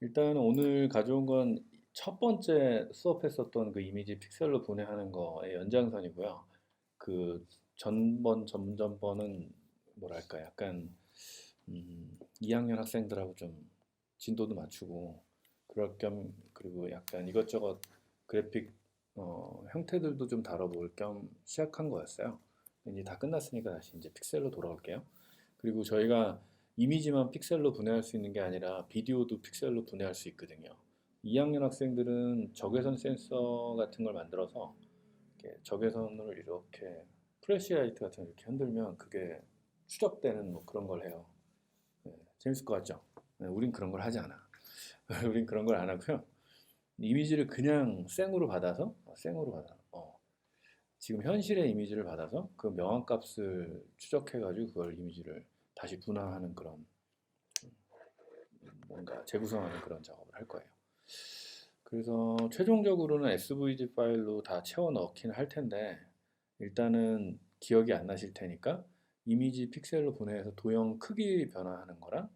일단 오늘 가져온 건 첫 번째 수업했었던 그 이미지 픽셀로 분해하는 거의 연장선이고요. 그 전전번은 뭐랄까 약간 2학년 학생들하고 좀 진도도 맞추고 그럴 겸 그리고 약간 이것저것 그래픽 형태들도 좀 다뤄볼 겸 시작한 거였어요. 이제 다 끝났으니까 다시 이제 픽셀로 돌아올게요. 그리고 저희가 이미지만 픽셀로 분해할 수 있는 게 아니라 비디오도 픽셀로 분해할 수 있거든요. 2학년 학생들은 적외선 센서 같은 걸 만들어서 이렇게 적외선을 이렇게 플래시라이트 같은 걸 이렇게 흔들면 그게 추적되는 뭐 그런 걸 해요. 네, 재밌을 것 같죠? 네, 우린 그런 걸 하지 않아. 우린 그런 걸 안 하고요. 이미지를 그냥 생으로 받아. 지금 현실의 이미지를 받아서 그 명암값을 추적해가지고 그걸 이미지를 다시 분화하는 그런 뭔가 재구성하는 그런 작업을 할 거예요. 그래서 최종적으로는 SVG 파일로 다 채워 넣긴 할 텐데 일단은 기억이 안 나실 테니까 이미지 픽셀로 분해해서 도형 크기 변화하는 거랑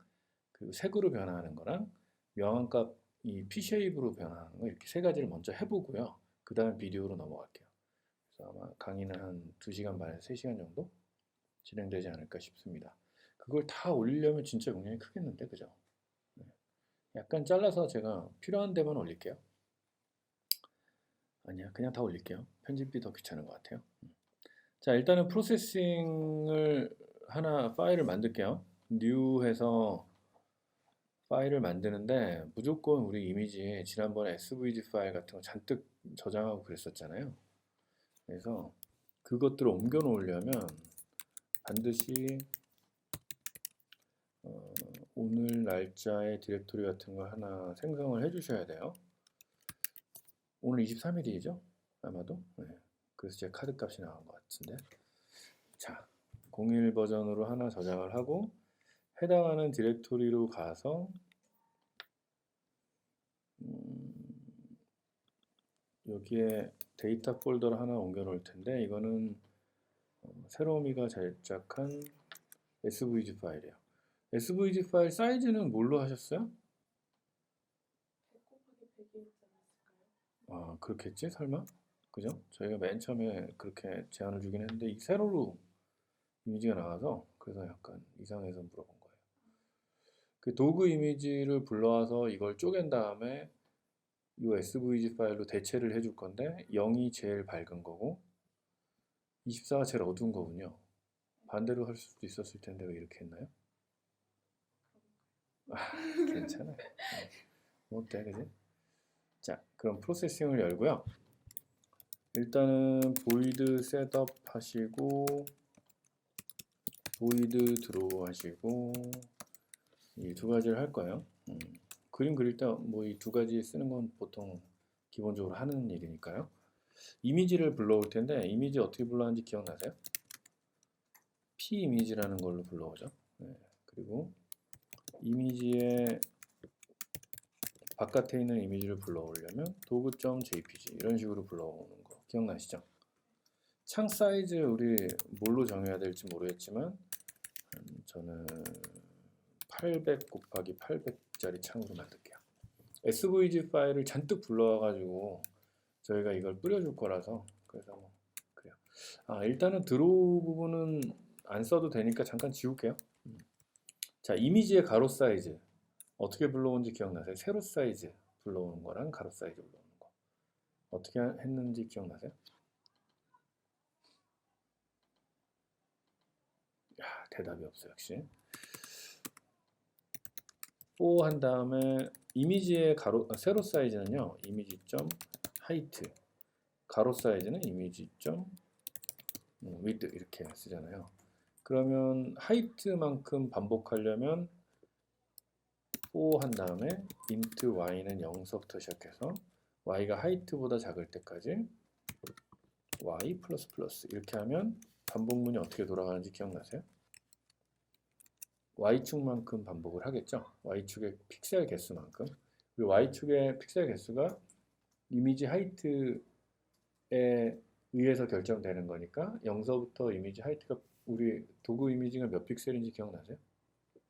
그리고 색으로 변화하는 거랑 명암값 이 P쉐입으로 변화하는 거 이렇게 세 가지를 먼저 해보고요. 그 다음에 비디오로 넘어갈게요. 그래서 아마 강의는 한 2시간 반에서 3시간 정도 진행되지 않을까 싶습니다. 그걸 다 올리려면 진짜 용량이 크겠는데, 그죠? 네. 약간 잘라서 제가 필요한 데만 올릴게요. 아니야, 그냥 다 올릴게요. 편집이 더 귀찮은 것 같아요. 자, 일단은 프로세싱을 하나 파일을 만들게요. new 해서 파일을 만드는데 무조건 우리 이미지 지난번에 SVG 파일 같은 거 잔뜩 저장하고 그랬었잖아요. 그래서 그것들을 옮겨 놓으려면 반드시 어, 오늘 날짜의 디렉토리 같은 거 하나 생성을 해 주셔야 돼요. 오늘 23일이죠? 아마도? 네. 그래서 제 카드 값이 나온 것 같은데. 자, 01 버전으로 하나 저장을 하고 해당하는 디렉토리로 가서 음, 여기에 데이터 폴더를 하나 옮겨 놓을 텐데 이거는 새로미가 제작한 SVG 파일이에요. SVG 파일 사이즈는 뭘로 하셨어요? 100 곱하기 100이었지 않았을까요? 아, 그렇겠지? 설마? 그죠? 저희가 맨 처음에 그렇게 제안을 주긴 했는데 이 세로로 이미지가 나와서 그래서 약간 이상해서 물어본 거예요. 그 도구 이미지를 불러와서 이걸 쪼갠 다음에 이 SVG 파일로 대체를 해줄 건데 0이 제일 밝은 거고 24가 제일 어두운 거군요. 반대로 할 수도 있었을 텐데 왜 이렇게 했나요? 아, 괜찮아요. 뭐 어때, 그지? 자, 그럼 프로세싱을 열고요. 일단은 보이드 셋업 하시고 보이드 드로우 하시고 이 두 가지를 할 거예요. 그림 그릴 때 뭐 이 두 가지 쓰는 건 보통 기본적으로 하는 일이니까요. 이미지를 불러올 텐데 이미지 어떻게 불러왔는지 기억나세요? P 이미지라는 걸로 불러오죠. 네. 그리고 이미지의 바깥에 있는 이미지를 불러오려면 도구.jpg 이런 식으로 불러오는 거 기억나시죠? 창 사이즈 우리 뭘로 정해야 될지 모르겠지만 저는 800 곱하기 800짜리 창으로 만들게요. SVG 파일을 잔뜩 불러와가지고 저희가 이걸 뿌려줄 거라서 그래서 뭐 그래요. 아, 일단은 드로우 부분은 안 써도 되니까 잠깐 지울게요. 자, 이미지의 가로 사이즈 어떻게 불러온지 기억나세요? 세로 사이즈 불러오는 거랑 가로 사이즈 불러오는 거 어떻게 했는지 기억나세요? 야, 대답이 없어 역시. 4 한 다음에 이미지의 세로 사이즈는요. 이미지 점 하이트 가로 사이즈는 이미지 점 width 이렇게 쓰잖아요. 그러면 하이트만큼 반복하려면 4 한 다음에 int y는 0서부터 시작해서 y가 하이트보다 작을 때까지 y 플러스 플러스 이렇게 하면 반복문이 어떻게 돌아가는지 기억나세요? y축만큼 반복을 하겠죠. y축의 픽셀 개수만큼. 그리고 y축의 픽셀 개수가 이미지 하이트에 의해서 결정되는 거니까 0서부터 이미지 하이트가 우리 도구 이미지가 몇 픽셀인지 기억나세요?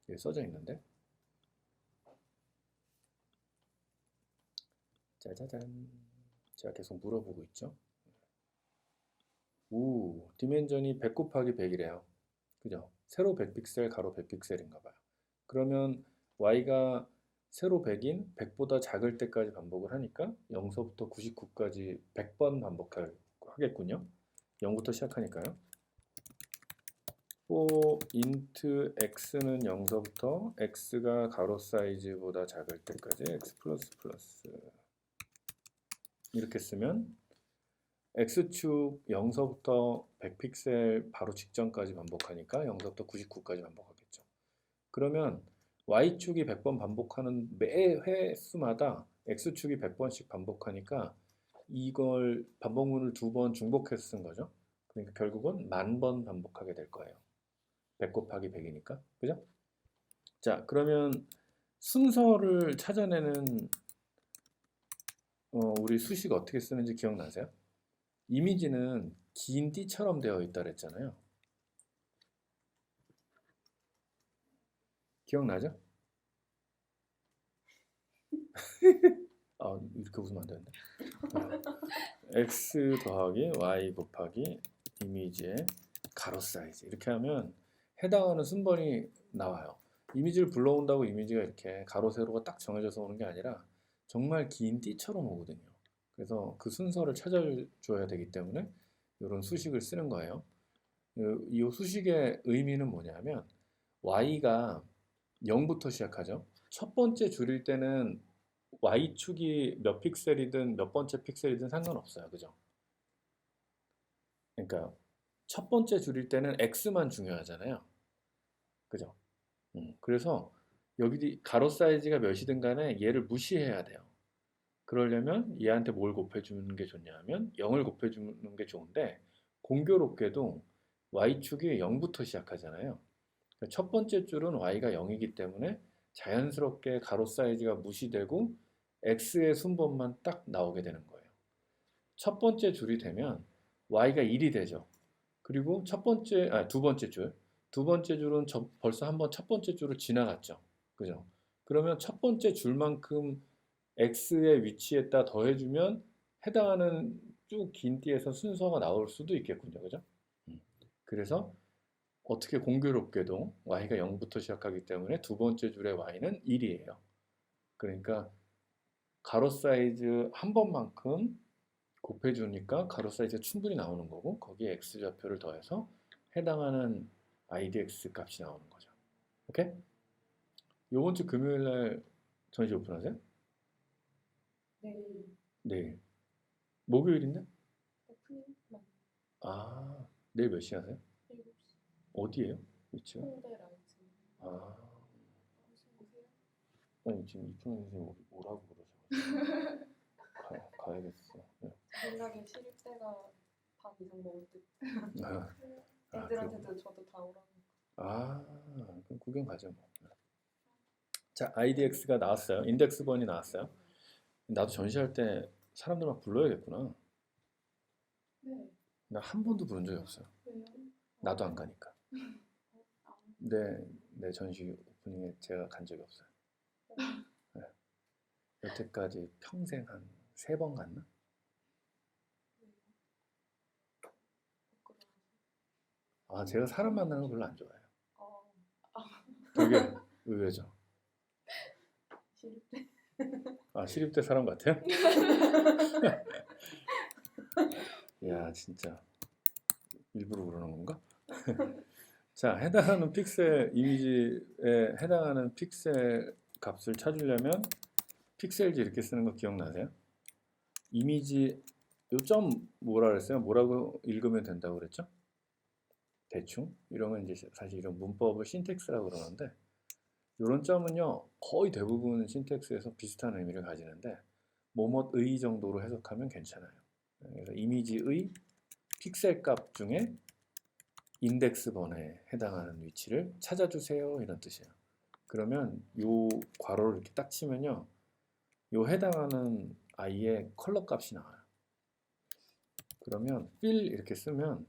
여기 써져 있는데 짜자잔. 제가 계속 물어보고 있죠. 디멘전이 100 곱하기 100이래요. 그죠? 세로 100픽셀, 가로 100픽셀인가 봐요. 그러면 y가 세로 100인 100보다 작을 때까지 반복을 하니까 0서부터 99까지 100번 반복하겠군요. 0부터 시작하니까요. for int x는 0서부터 x가 가로 사이즈보다 작을 때까지 x 플러스 플러스 이렇게 쓰면 x축 0서부터 100픽셀 바로 직전까지 반복하니까 0서부터 99까지 반복하겠죠. 그러면 y축이 100번 반복하는 매 횟수마다 x축이 100번씩 반복하니까 이걸 반복문을 2번 중복해서 쓴 거죠. 그러니까 결국은 10,000번 반복하게 될 거예요. 100 곱하기 100이니까. 그죠? 자, 그러면 순서를 찾아내는 우리 수식 어떻게 쓰는지 기억나세요? 이미지는 긴 띠처럼 되어 있다 그랬잖아요. 기억나죠? 아, 이렇게 웃으면 안 되는데. x 더하기 y 곱하기 이미지의 가로 사이즈 이렇게 하면 해당하는 순번이 나와요. 이미지를 불러온다고 이미지가 이렇게 가로 세로가 딱 정해져서 오는 게 아니라 정말 긴 띠처럼 오거든요. 그래서 그 순서를 찾아줘야 되기 때문에 이런 수식을 쓰는 거예요. 이 수식의 의미는 뭐냐면 y가 0부터 시작하죠. 첫 번째 줄일 때는 y축이 몇 픽셀이든 몇 번째 픽셀이든 상관없어요. 그죠? 그러니까 첫 번째 줄일 때는 x만 중요하잖아요. 그죠? 그래서 여기 가로 사이즈가 몇이든 간에 얘를 무시해야 돼요. 그러려면 얘한테 뭘 곱해주는 게 좋냐 하면 0을 곱해주는 게 좋은데 공교롭게도 y축이 0부터 시작하잖아요. 그러니까 첫 번째 줄은 y가 0이기 때문에 자연스럽게 가로 사이즈가 무시되고 x의 순번만 딱 나오게 되는 거예요. 첫 번째 줄이 되면 y가 1이 되죠. 그리고 두 번째 줄. 두 번째 줄은 벌써 한번 첫 번째 줄을 지나갔죠. 그죠? 그러면 첫 번째 줄만큼 x의 위치에다 더해주면 해당하는 쭉 긴 띠에서 순서가 나올 수도 있겠군요. 그죠? 그래서 어떻게 공교롭게도 y가 0부터 시작하기 때문에 두 번째 줄의 y는 1이에요. 그러니까 가로 사이즈 한 번만큼 곱해주니까 가로 사이즈가 충분히 나오는 거고 거기에 x좌표를 더해서 해당하는 idx 값이 나오는 거죠. 오케이? 요번 주 금요일 날 전시 오픈하세요? 내일 내일. 목요일인데? 오프닝만 아, 내일 몇 시에 하세요? 7시 어디예요? 위치가? 홍대 라이트 아, 오세요? 아니 지금 이fun영 선생님 오라고 그러셔가지고 가야겠어. 네. 생각에 시립대가 반 이상 먹을 듯 아, 애들한테도 저도 다 오라고 그럼 구경 가죠 뭐. 자, IDX가 나왔어요. 인덱스 번이 나왔어요. 나도 전시할 때 사람들 막 불러야겠구나. 네. 나 한 번도 부른 적이 없어요. 왜요? 나도 안 가니까. 아, 내 전시 오프닝에 제가 간 적이 없어요. 네. 여태까지 평생 한 3번 갔나? 아, 제가 사람 만나는 거 별로 안 좋아해요. 되게 의외죠. 시립대 아, 시립대 사람 같아요? 야, 진짜 일부러 그러는 건가? 자, 해당하는 픽셀 이미지에 해당하는 픽셀 값을 찾으려면 픽셀지 이렇게 쓰는 거 기억나세요? 이미지 요점 뭐라 그랬어요? 뭐라고 읽으면 된다고 그랬죠? 대충 이런 건 이제 사실 이런 문법을 신텍스라고 그러는데 이런 점은요 거의 대부분 신텍스에서 비슷한 의미를 가지는데 뭐뭐의 정도로 해석하면 괜찮아요. 그래서 이미지의 픽셀 값 중에 인덱스 번에 해당하는 위치를 찾아주세요 이런 뜻이에요. 그러면 요 괄호를 이렇게 딱 치면요 요 해당하는 아이의 컬러 값이 나와요. 그러면 fill 이렇게 쓰면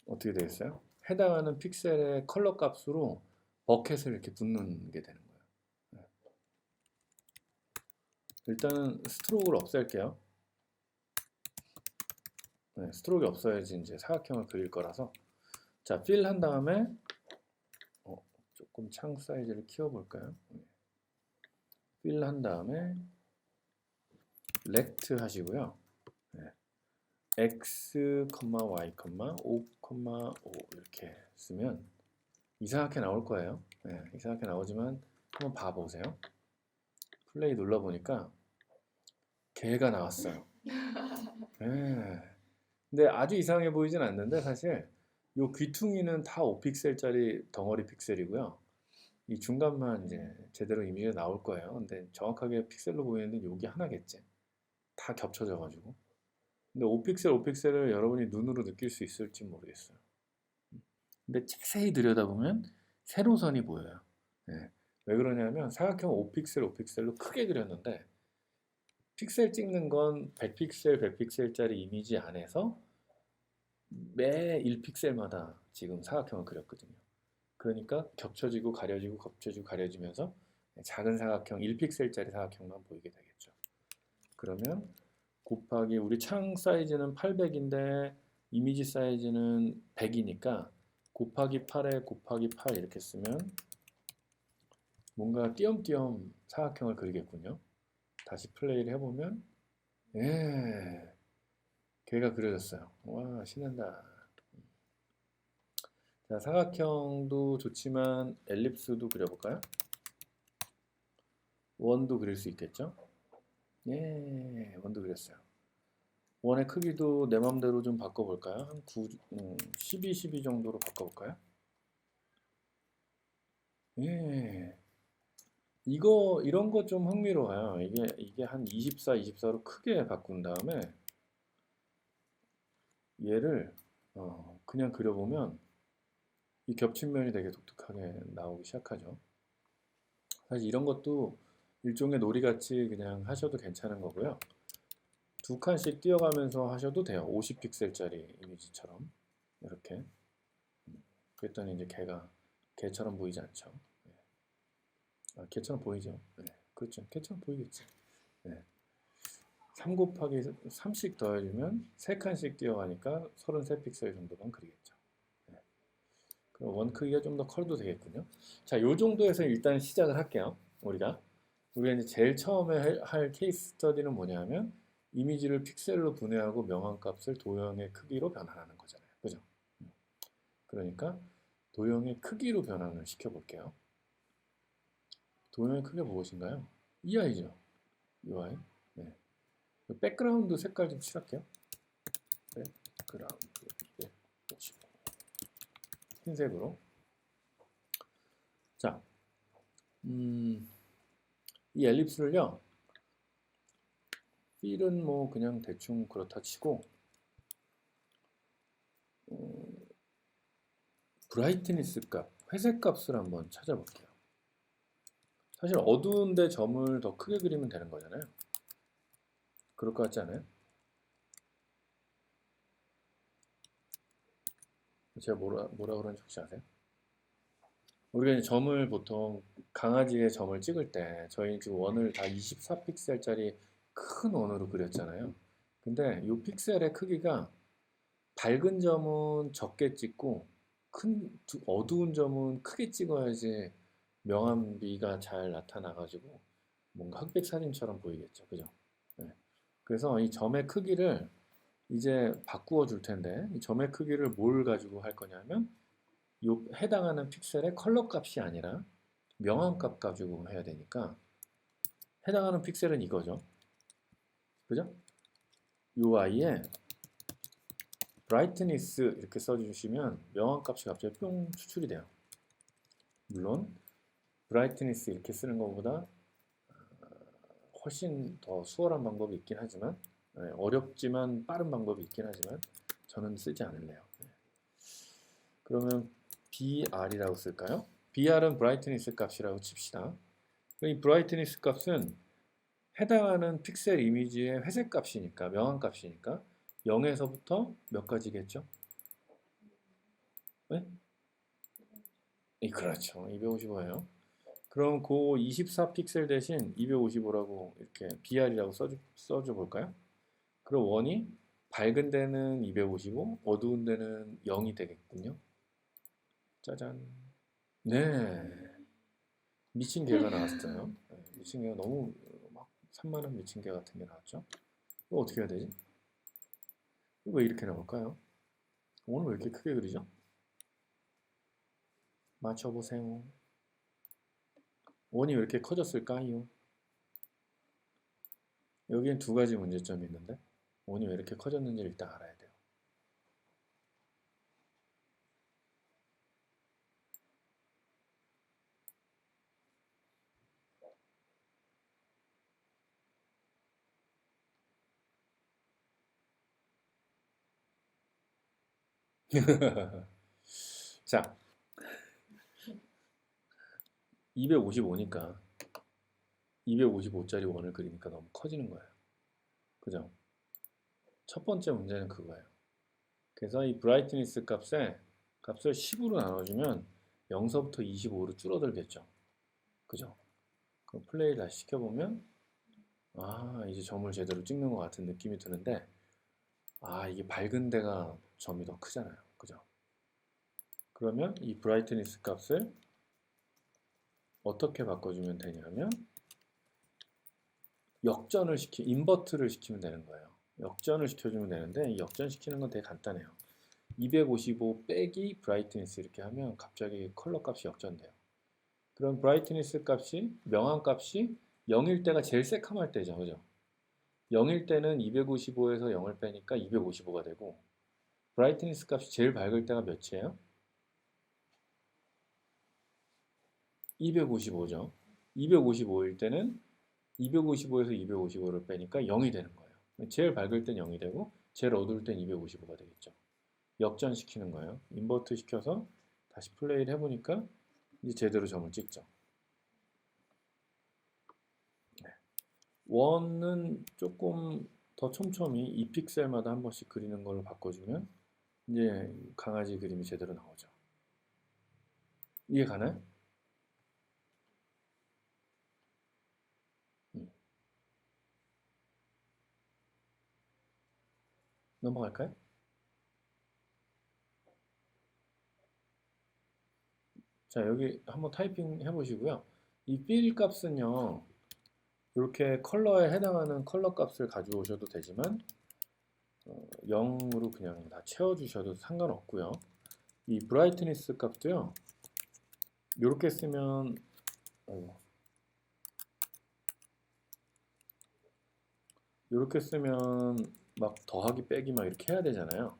어떻게 되겠어요? 해당하는 픽셀의 컬러 값으로 버켓을 이렇게 붓는 게 되는 거예요. 일단은 스트로크를 없앨게요. 네, 스트로크가 없어야지 이제 사각형을 그릴 거라서. 자, 필 한 다음에 조금 창 사이즈를 키워볼까요? 필 한 다음에 렉트 하시고요. 네. x, y, 5, 5 이렇게 쓰면 이상하게 나올 거예요. 네, 이상하게 나오지만 한번 봐보세요. 플레이 눌러보니까 개가 나왔어요. 네. 근데 아주 이상해 보이진 않는데 사실 요 귀퉁이는 다 5픽셀짜리 덩어리 픽셀이고요. 이 중간만 이제 제대로 이미지가 나올 거예요. 근데 정확하게 픽셀로 보이는데 여기 하나겠지. 다 겹쳐져 가지고. 근데 5픽셀, 5픽셀을 여러분이 눈으로 느낄 수 있을지 모르겠어요. 근데 자세히 들여다보면 세로선이 보여요. 네. 왜 그러냐면 사각형 5픽셀, 5픽셀로 크게 그렸는데 픽셀 찍는 건 100픽셀, 100픽셀짜리 이미지 안에서 매 1픽셀마다 지금 사각형을 그렸거든요. 그러니까 겹쳐지고 가려지고 겹쳐지고 가려지면서 작은 사각형 1픽셀짜리 사각형만 보이게 되겠죠. 그러면 곱하기 우리 창 사이즈는 800인데 이미지 사이즈는 100이니까 곱하기 8에 곱하기 8 이렇게 쓰면 뭔가 띄엄띄엄 사각형을 그리겠군요. 다시 플레이를 해보면 걔가 그려졌어요. 와, 신난다. 자, 사각형도 좋지만 엘립스도 그려볼까요? 원도 그릴 수 있겠죠? 예, 원도 그렸어요. 원의 크기도 내 맘대로 좀 바꿔볼까요? 한 9, 12, 12 정도로 바꿔볼까요? 예, 이런 거 좀 흥미로워요. 이게 한 24, 24로 크게 바꾼 다음에 얘를 그냥 그려보면 이 겹친 면이 되게 독특하게 나오기 시작하죠. 사실 이런 것도 일종의 놀이같이 그냥 하셔도 괜찮은 거고요. 두 칸씩 띄어가면서 하셔도 돼요. 50픽셀짜리 이미지처럼 이렇게. 그랬더니 이제 개처럼 보이지 않죠. 네. 아, 개처럼 보이죠. 네. 그렇죠. 개처럼 보이겠지. 네. 3 곱하기 3씩 더해주면 3칸씩 띄어가니까 33픽셀 정도만 그리겠죠. 네. 그럼 원 크기가 좀 더 커도 되겠군요. 자, 요 정도에서 일단 시작을 할게요. 우리가 이제 제일 처음에 할 케이스 스터디는 뭐냐면 이미지를 픽셀로 분해하고 명암값을 도형의 크기로 변환하는 거잖아요. 그죠? 그러니까 도형의 크기로 변환을 시켜볼게요. 도형의 크기가 무엇인가요? 이 아이죠. 이 아이. 네. 백그라운드 색깔 좀 칠할게요. 백그라운드 255. 흰색으로. 자, 이 엘립스를요. 필은 뭐 그냥 대충 그렇다 치고 브라이트니스 값, 회색 값을 한번 찾아볼게요. 사실 어두운데 점을 더 크게 그리면 되는 거잖아요. 그럴 것 같지 않아요? 제가 뭐라 그러는지 혹시 아세요? 우리가 이제 점을 보통 강아지의 점을 찍을 때 저희 지금 원을 다 24픽셀짜리 큰 원으로 그렸잖아요. 근데 이 픽셀의 크기가 밝은 점은 적게 찍고 어두운 점은 크게 찍어야지 명암비가 잘 나타나가지고 뭔가 흑백 사진처럼 보이겠죠. 그죠? 네. 그래서 이 점의 크기를 이제 바꾸어 줄 텐데 이 점의 크기를 뭘 가지고 할 거냐면 요 해당하는 픽셀의 컬러 값이 아니라 명암 값 가지고 해야 되니까 해당하는 픽셀은 이거죠. 그죠? 요 아이에 brightness 이렇게 써주시면 명암 값이 갑자기 뿅 추출이 돼요. 물론 brightness 이렇게 쓰는 것보다 훨씬 더 수월한 방법이 있긴 하지만 어렵지만 빠른 방법이 있긴 하지만 저는 쓰지 않을래요. 그러면 BR이라고 쓸까요? BR은 brightness 값이라고 칩시다. 이 brightness 값은 해당하는 픽셀 이미지의 회색 값이니까 명암 값이니까 0에서부터 몇 가지겠죠? 네? 그렇죠. 255예요. 그럼 그 24 픽셀 대신 255라고 이렇게 BR이라고 써줘 볼까요? 그럼 원이 밝은 데는 255, 어두운 데는 0이 되겠군요. 짜잔. 네. 미친 개가 나왔어요. 네, 미친 개가 너무 막 산만한 미친 개 같은 게 나왔죠. 이거 어떻게 해야 되지? 이거 왜 이렇게 나올까요? 오늘 왜 이렇게 크게 그리죠? 맞춰보세요. 원이 왜 이렇게 커졌을까요? 여기엔 두 가지 문제점이 있는데 원이 왜 이렇게 커졌는지 일단 알아야 돼요. 자, 255니까 255짜리 원을 그리니까 너무 커지는 거예요. 그죠? 첫 번째 문제는 그거예요. 그래서 이 브라이트니스 값을 10으로 나눠주면 0서부터 25로 줄어들겠죠. 그죠? 그럼 플레이 다시 시켜보면 이제 점을 제대로 찍는 것 같은 느낌이 드는데 이게 밝은 데가 점이 더 크잖아요. 그죠? 그러면 이 브라이트니스 값을 어떻게 바꿔주면 되냐면 인버트를 시키면 되는 거예요. 역전을 시켜주면 되는데 이 역전시키는 건 되게 간단해요. 255 빼기 브라이트니스 이렇게 하면 갑자기 컬러 값이 역전돼요. 그럼 브라이트니스 값이 명암 값이 0일 때가 제일 새카말 때죠. 그죠? 0일 때는 255에서 0을 빼니까 255가 되고 브라이트니스 값이 제일 밝을 때가 몇이에요? 255죠. 255일 때는 255에서 255를 빼니까 0이 되는 거예요. 제일 밝을 땐 0이 되고 제일 어두울 땐 255가 되겠죠. 역전시키는 거예요. 인버트 시켜서 다시 플레이를 해보니까 이제 제대로 점을 찍죠. 원은 조금 더 촘촘히 2픽셀마다 한 번씩 그리는 걸로 바꿔주면 이제 강아지 그림이 제대로 나오죠. 이해 가나요? 넘어갈까요? 자, 여기 한번 타이핑 해보시고요. 이 필 값은요, 이렇게 컬러에 해당하는 컬러 값을 가져오셔도 되지만 0으로 그냥 다 채워주셔도 상관없고요. 이 브라이트니스 값도요, 이렇게 쓰면 이렇게 쓰면 막 더하기 빼기 막 이렇게 해야 되잖아요.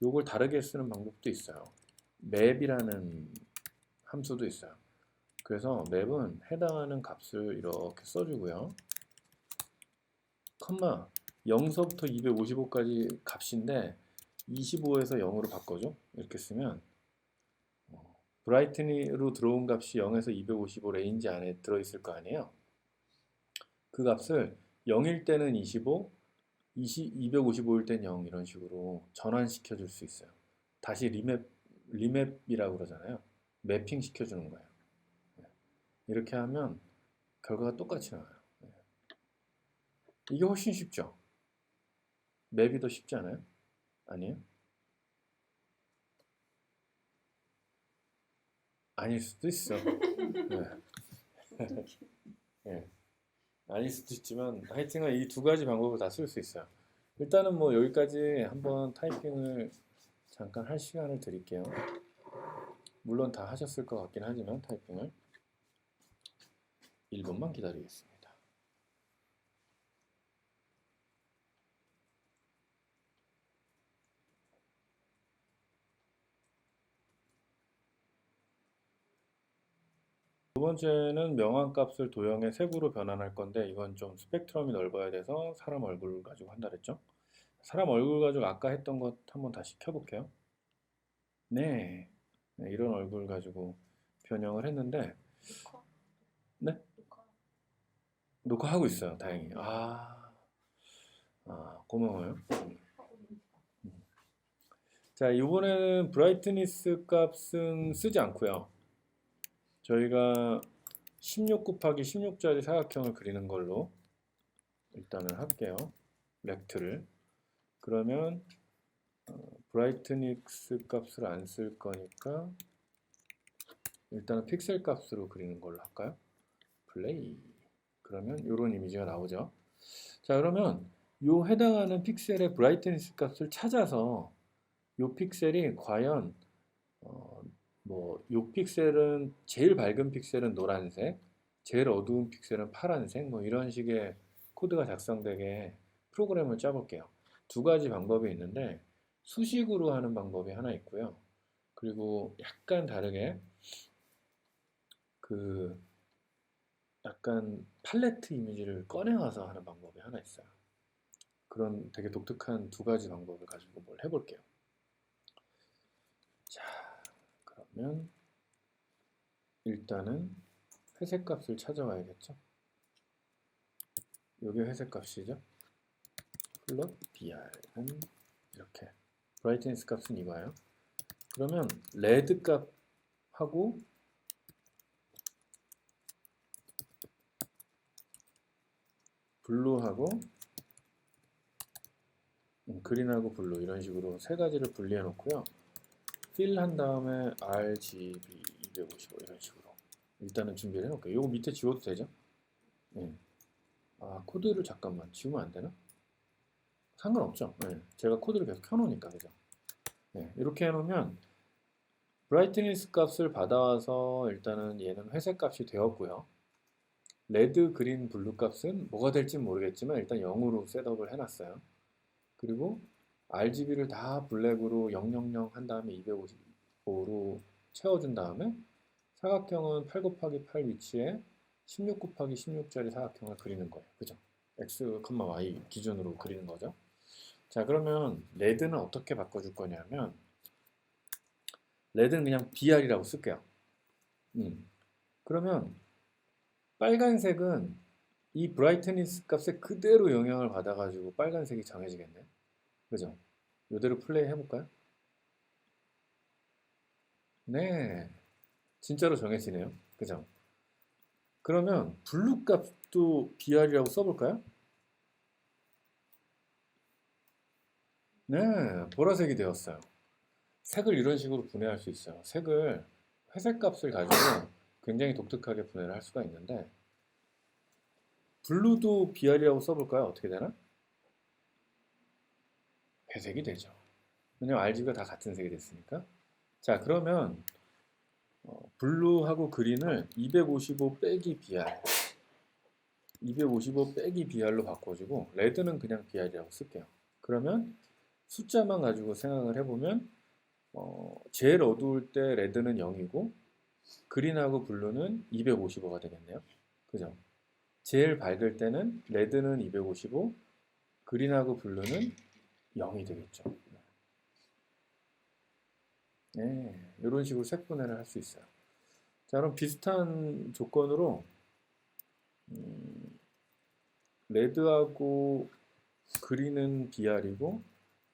요걸 다르게 쓰는 방법도 있어요. 맵이라는 함수도 있어요. 그래서 맵은 해당하는 값을 이렇게 써주고요. 컴마 0서부터 255까지 값인데 25에서 0으로 바꿔줘. 이렇게 쓰면 브라이트니로 들어온 값이 0에서 255 레인지 안에 들어있을 거 아니에요. 그 값을 0일 때는 25, 255일 땐 0 이런 식으로 전환시켜 줄 수 있어요. 다시 리맵이라고 그러잖아요. 매핑 시켜주는 거예요. 이렇게 하면 결과가 똑같이 나와요. 이게 훨씬 쉽죠? 맵이 더 쉽지 않아요? 아니에요? 아닐 수도 있어. 네. 네. 아닐 수도 있지만 하여튼 이 두 가지 방법을 다 쓸 수 있어요. 일단은 뭐 여기까지 한번 타이핑을 잠깐 할 시간을 드릴게요. 물론 다 하셨을 것 같긴 하지만 타이핑을 1분만 기다리겠습니다. 두 번째는 명암값을 도형의 색으로 변환할 건데 이건 좀 스펙트럼이 넓어야 돼서 사람 얼굴 가지고 한다 그랬죠? 사람 얼굴 가지고 아까 했던 것 한번 다시 켜볼게요. 네, 이런 얼굴 가지고 변형을 했는데 네? 녹화하고 있어요. 다행히. 고마워요. 자, 이번에는 브라이트니스 값은 쓰지 않고요. 저희가 16 곱하기 16짜리 사각형을 그리는 걸로 일단은 할게요. 렉트를. 그러면 브라이트닉스 값을 안 쓸 거니까 일단은 픽셀 값으로 그리는 걸로 할까요? 플레이. 그러면 이런 이미지가 나오죠. 자, 그러면 요 해당하는 픽셀의 브라이트니스 값을 찾아서 요 픽셀이 과연 요 픽셀은 제일 밝은 픽셀은 노란색, 제일 어두운 픽셀은 파란색, 뭐 이런 식의 코드가 작성되게 프로그램을 짜볼게요. 두 가지 방법이 있는데 수식으로 하는 방법이 하나 있고요. 그리고 약간 다르게 그 약간 팔레트 이미지를 꺼내와서 하는 방법이 하나 있어요. 그런 되게 독특한 두 가지 방법을 가지고 뭘 해볼게요. 자, 그러면 일단은 회색 값을 찾아와야겠죠. 이게 회색 값이죠. 플롯 BR은 이렇게 브라이트니스 값은 이거예요. 그러면 레드 값하고 블루하고 그린하고 블루 이런 식으로 세 가지를 분리해 놓고요. fill 한 다음에 RGB 255 이런 식으로 일단은 준비를 해놓을게요. 이거 밑에 지워도 되죠? 네. 아, 코드를 잠깐만 지우면 안 되나? 상관없죠. 네. 제가 코드를 계속 켜놓으니까 그죠? 네. 이렇게 해놓으면 브라이트니스 값을 받아와서 일단은 얘는 회색 값이 되었고요. 레드, 그린, 블루 값은 뭐가 될지 모르겠지만 일단 0으로 셋업을 해놨어요. 그리고 RGB를 다 블랙으로 000 한 다음에 255로 채워준 다음에 사각형은 8 곱하기 8 위치에 16 곱하기 16짜리 사각형을 그리는 거예요. 그죠? X, Y 기준으로 그리는 거죠. 자, 그러면 레드는 어떻게 바꿔줄 거냐면 레드는 그냥 BR이라고 쓸게요. 그러면 빨간색은 이 브라이트니스 값에 그대로 영향을 받아가지고 빨간색이 정해지겠네요. 그죠? 이대로 플레이 해볼까요? 네, 진짜로 정해지네요. 그죠? 그러면 블루 값도 BR이라고 써볼까요? 네, 보라색이 되었어요. 색을 이런 식으로 분해할 수 있어요. 색을 회색 값을 가지고 굉장히 독특하게 분해를 할 수가 있는데 블루도 BR이라고 써볼까요? 어떻게 되나? 회색이 되죠. 왜냐면 RGB가 다 같은 색이 됐으니까. 자, 그러면 블루하고 그린을 255 빼기 BR 255 빼기 BR로 바꿔주고 레드는 그냥 BR이라고 쓸게요. 그러면 숫자만 가지고 생각을 해보면 제일 어두울 때 레드는 0이고 그린하고 블루는 255가 되겠네요. 그죠? 제일 밝을 때는 레드는 255, 그린하고 블루는 0이 되겠죠. 네, 이런 식으로 색분해를 할 수 있어요. 자, 그럼 비슷한 조건으로 레드하고 그린은 BR이고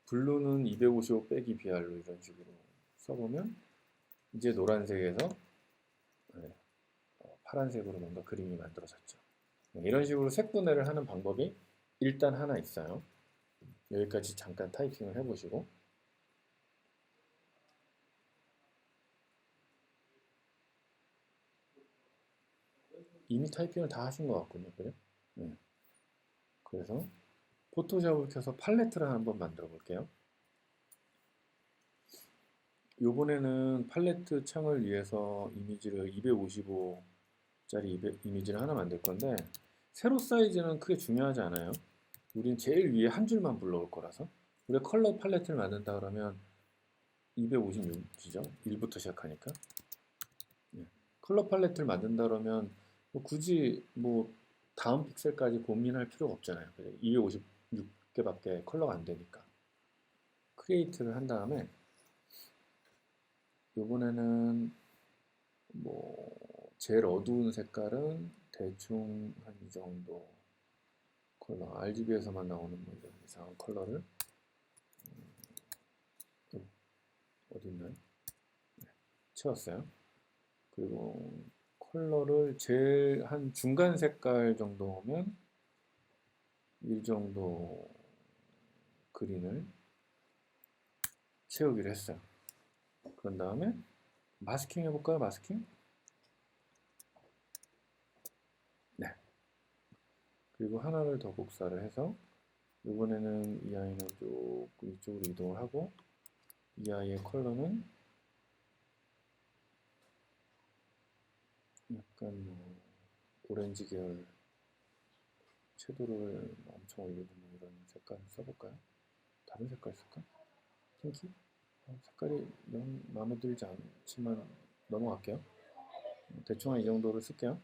블루는 255 빼기 BR로 이런 식으로 써보면 이제 노란색에서 네, 파란색으로 뭔가 그림이 만들어졌죠. 네, 이런 식으로 색분해를 하는 방법이 일단 하나 있어요. 여기까지 잠깐 타이핑을 해보시고 이미 타이핑을 다 하신 것 같군요. 그죠? 네. 그래서 포토샵을 켜서 팔레트를 한번 만들어 볼게요. 요번에는 팔레트 창을 위해서 이미지를 255짜리 이미지를 하나 만들 건데 세로 사이즈는 크게 중요하지 않아요. 우린 제일 위에 한 줄만 불러올 거라서 우리가 컬러 팔레트를 만든다 그러면 256이죠. 1부터 시작하니까 컬러 팔레트를 만든다 그러면 뭐 굳이 뭐 다음 픽셀까지 고민할 필요가 없잖아요. 256개밖에 컬러가 안 되니까 크리에이트를 한 다음에 이번에는 뭐 제일 어두운 색깔은 대충 한 이 정도 컬러 RGB에서만 나오는 뭐 이런 이상한 컬러를 어디 있나요? 채웠어요. 그리고 컬러를 제일 한 중간 색깔 정도면 이 정도 그린을 채우기로 했어요. 그런 다음에 마스킹 해볼까요? 마스킹? 네. 그리고 하나를 더 복사를 해서 이번에는 이 아이는 조금 이쪽으로 이동을 하고 이 아이의 컬러는 약간 뭐 오렌지 계열 채도를 엄청 올리고 뭐 이런 색깔을 써볼까요? 다른 색깔 쓸까? 핑키? 색깔이 영 마음에 들지 않지만 넘어갈게요. 대충 한 이 정도를 쓸게요.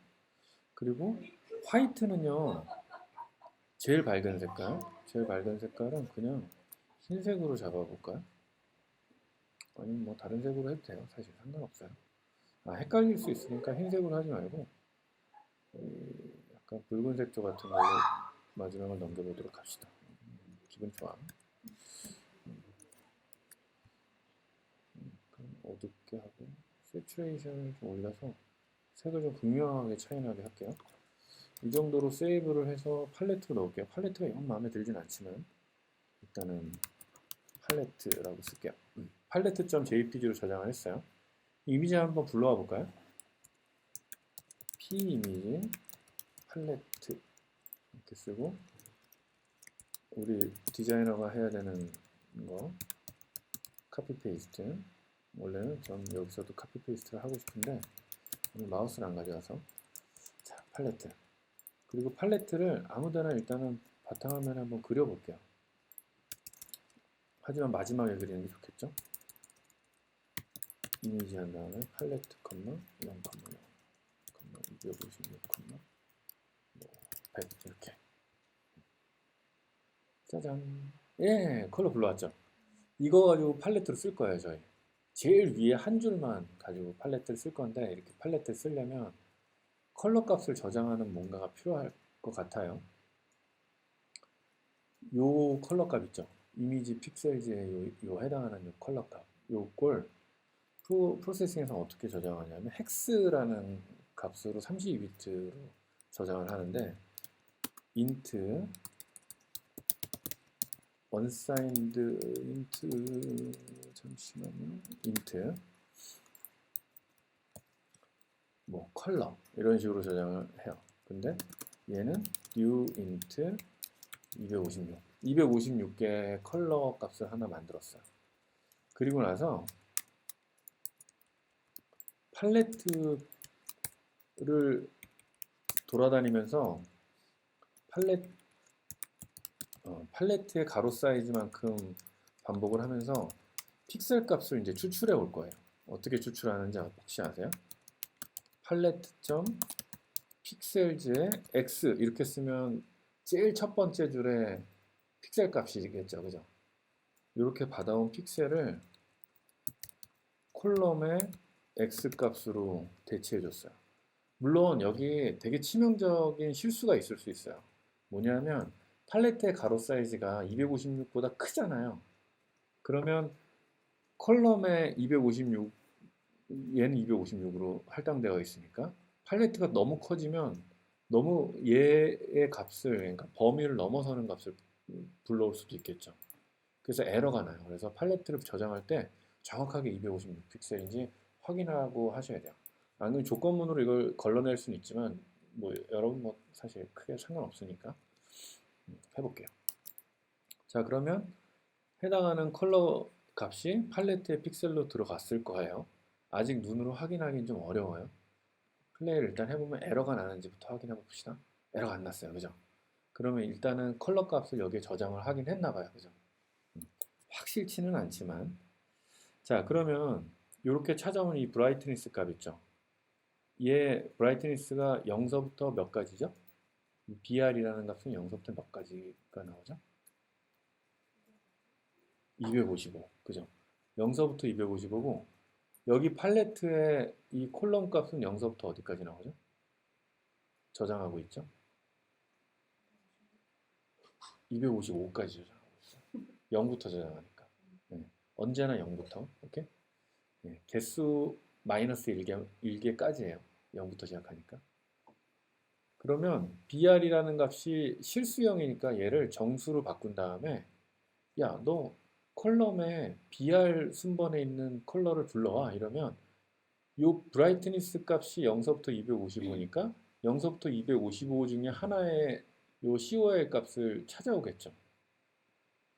그리고 화이트는요, 제일 밝은 색깔은 그냥 흰색으로 잡아볼까요? 아니면 뭐 다른 색으로 해도 돼요. 사실 상관없어요. 헷갈릴 수 있으니까 흰색으로 하지 말고 약간 붉은색 조 같은 걸로 마지막을 넘겨보도록 합시다. 기분 좋아. 어둡게 하고 세츄레이션을 좀 올려서 색을 좀 극명하게 차이나게 할게요. 이 정도로 세이브를 해서 팔레트로 넣을게요. 팔레트가 영 마음에 들진 않지만 일단은 팔레트라고 쓸게요. 팔레트.jpg로 저장을 했어요. 이미지 한번 불러와 볼까요? p 이미지 팔레트 이렇게 쓰고 우리 디자이너가 해야 되는 거 카피 페이스트. 원래는 전 여기서도 카피 페이스트를 하고 싶은데 오늘 마우스를 안 가져와서 자 팔레트 그리고 팔레트를 아무데나 일단은 바탕화면에 한번 그려볼게요. 하지만 마지막에 그리는 게 좋겠죠? 이미지 한 다음에 팔레트 컴마 0, 0, 256, 100 이렇게 짜잔 예 컬러 불러왔죠? 이거 가지고 팔레트로 쓸 거예요 저희. 제일 위에 한 줄만 가지고 팔레트를 쓸 건데 이렇게 팔레트를 쓰려면 컬러 값을 저장하는 뭔가가 필요할 것 같아요. 요 컬러 값 있죠? 이미지 픽셀즈에 요 해당하는 요 컬러 값 요걸 프로세싱에서 어떻게 저장하냐면 헥스라는 값으로 32비트로 저장을 하는데 int unsigned int 잠시만요 int 뭐 컬러 이런 식으로 저장을 해요. 근데 얘는 new int 256개의 컬러 값을 하나 만들었어요. 그리고 나서 팔레트를 돌아다니면서 팔레트의 가로 사이즈만큼 반복을 하면서 픽셀 값을 이제 추출해 올 거예요. 어떻게 추출하는지 혹시 아세요? 팔레트 픽셀즈의 x 이렇게 쓰면 제일 첫 번째 줄에 픽셀 값이겠죠, 그죠? 이렇게 받아온 픽셀을 콜럼의 x 값으로 대체해 줬어요. 물론 여기 되게 치명적인 실수가 있을 수 있어요. 뭐냐면 팔레트의 가로 사이즈가 256보다 크잖아요. 그러면 컬럼의 256 얘는 256으로 할당되어 있으니까 팔레트가 너무 커지면 너무 얘의 값을 그러니까 범위를 넘어서는 값을 불러올 수도 있겠죠. 그래서 에러가 나요. 그래서 팔레트를 저장할 때 정확하게 256 픽셀인지 확인하고 하셔야 돼요. 아니면 조건문으로 이걸 걸러낼 수는 있지만 뭐 여러분 뭐 사실 크게 상관없으니까 해볼게요. 자 그러면 해당하는 컬러 값이 팔레트의 픽셀로 들어갔을 거예요. 아직 눈으로 확인하기는 좀 어려워요. 플레이를 일단 해보면 에러가 나는지부터 확인해 봅시다. 에러가 안 났어요. 그죠? 그러면 일단은 컬러 값을 여기에 저장을 하긴 했나 봐요. 그죠? 확실치는 않지만 자 그러면 이렇게 찾아온 이 브라이트니스 값 있죠? 얘 브라이트니스가 0서부터 몇 가지죠? BR이라는 값은 0서부터 몇 가지가 나오죠? 255 그죠? 0서부터 255고 여기 팔레트의 이 콜럼 값은 0서부터 어디까지 나오죠? 저장하고 있죠? 255까지 저장하고 있어요. 0부터 저장하니까. 네. 언제나 0부터. 오케이? 네. 개수 마이너스 1개까지예요. 0부터 시작하니까. 그러면 BR이라는 값이 실수형이니까 얘를 정수로 바꾼 다음에 야, 너 컬럼에 BR 순번에 있는 컬러를 불러와 이러면 요 브라이트니스 값이 0서부터 255니까 0서부터 255 중에 하나의 요 COL 값을 찾아오겠죠.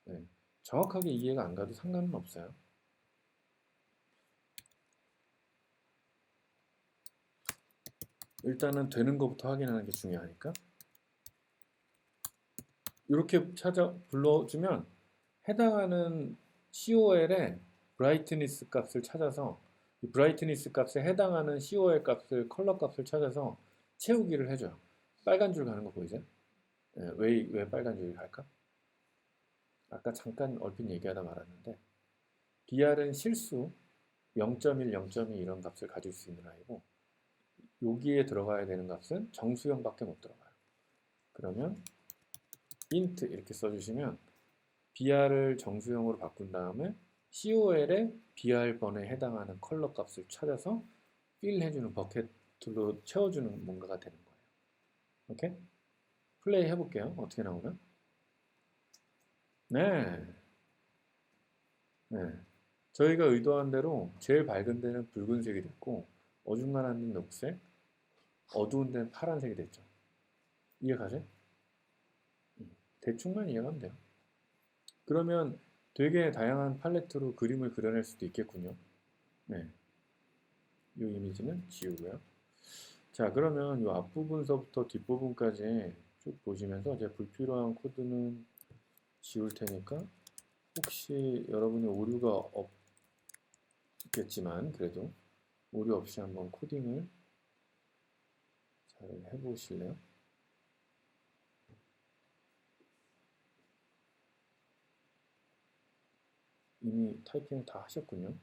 네. 정확하게 이해가 안 가도 상관은 없어요. 일단은 되는 것부터 확인하는 게 중요하니까. 이렇게 찾아 불러주면 해당하는 COL의 브라이트니스 값을 찾아서 이 브라이트니스 값에 해당하는 COL 값을 컬러 값을 찾아서 채우기를 해줘요. 빨간 줄 가는 거 보이세요? 네, 왜 빨간 줄이 갈까? 아까 잠깐 얼핏 얘기하다 말았는데 BR은 실수 0.1, 0.2 이런 값을 가질 수 있는 아이고 여기에 들어가야 되는 값은 정수형밖에 못 들어가요. 그러면 int 이렇게 써주시면 BR을 정수형으로 바꾼 다음에 COL의 BR번에 해당하는 컬러 값을 찾아서 fill 해주는 버켓으로 채워주는 뭔가가 되는 거예요. 오케이? 플레이 해볼게요. 어떻게 나오나? 네. 네. 저희가 의도한 대로 제일 밝은 데는 붉은색이 됐고 어중간한 데는 녹색, 어두운 데는 파란색이 됐죠. 이해가세요? 대충만 이해하면 돼요. 그러면 되게 다양한 팔레트로 그림을 그려낼 수도 있겠군요. 네. 이 이미지는 지우고요. 자, 그러면 이 앞부분서부터 뒷부분까지 쭉 보시면서 제가 불필요한 코드는 지울 테니까 혹시 여러분이 오류가 없겠지만 그래도 오류 없이 한번 코딩을 잘 해보실래요? 이미 타이핑 다 하셨군요.